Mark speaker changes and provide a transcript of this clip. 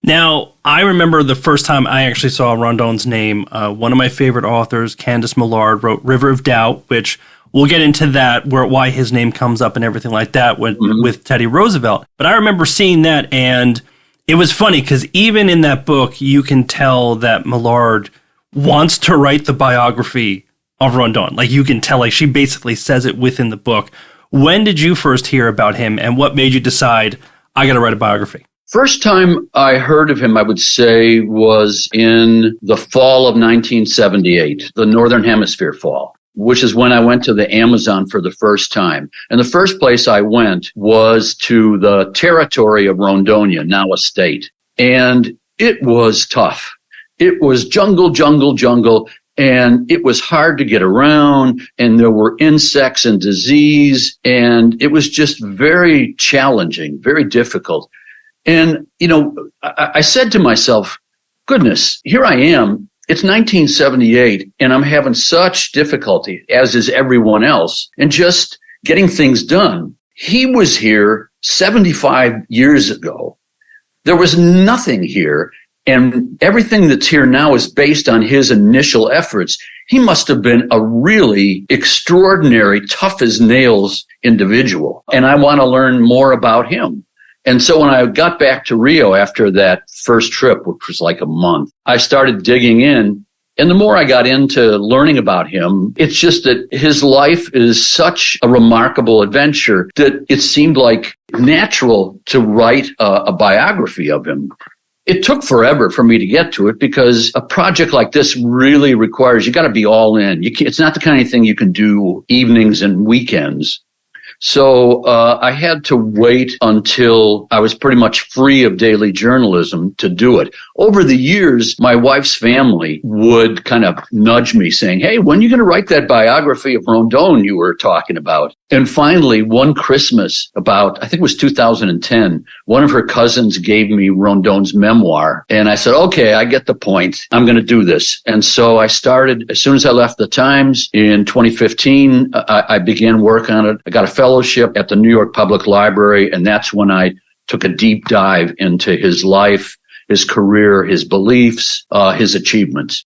Speaker 1: Now, I remember the first time I actually saw Rondon's name. One of my favorite authors, Candice Millard, wrote River of Doubt, which we'll get into that, why his name comes up and everything like that with Teddy Roosevelt. But I remember seeing that, and it was funny because even in that book, you can tell that Millard wants to write the biography of Rondon. Like, you can tell, like, she basically says it within the book. When did you first hear about him, and what made you decide, I got to write a biography?
Speaker 2: First time I heard of him, I would say, was in the fall of 1978, the Northern Hemisphere fall, which is when I went to the Amazon for the first time. And the first place I went was to the territory of Rondonia, now a state. And it was tough. It was jungle, jungle, jungle. And it was hard to get around, and there were insects and disease, and it was just very challenging, very difficult. And, I said to myself, goodness, here I am. It's 1978, and I'm having such difficulty, as is everyone else, in just getting things done. He was here 75 years ago. There was nothing here, and everything that's here now is based on his initial efforts. He must have been a really extraordinary, tough as nails individual, and I want to learn more about him. And so when I got back to Rio after that first trip, which was like a month, I started digging in. And the more I got into learning about him, it's just that his life is such a remarkable adventure that it seemed like natural to write a biography of him. It took forever for me to get to it because a project like this really requires, you got to be all in. It's not the kind of thing you can do evenings and weekends. So I had to wait until I was pretty much free of daily journalism to do it. Over the years, my wife's family would kind of nudge me saying, hey, when are you going to write that biography of Rondon you were talking about? And finally, one Christmas, I think it was 2010, one of her cousins gave me Rondon's memoir. And I said, okay, I get the point. I'm going to do this. And so I started, as soon as I left the Times in 2015, I began work on it. I got a fellowship at the New York Public Library, and that's when I took a deep dive into his life, his career, his beliefs, his achievements.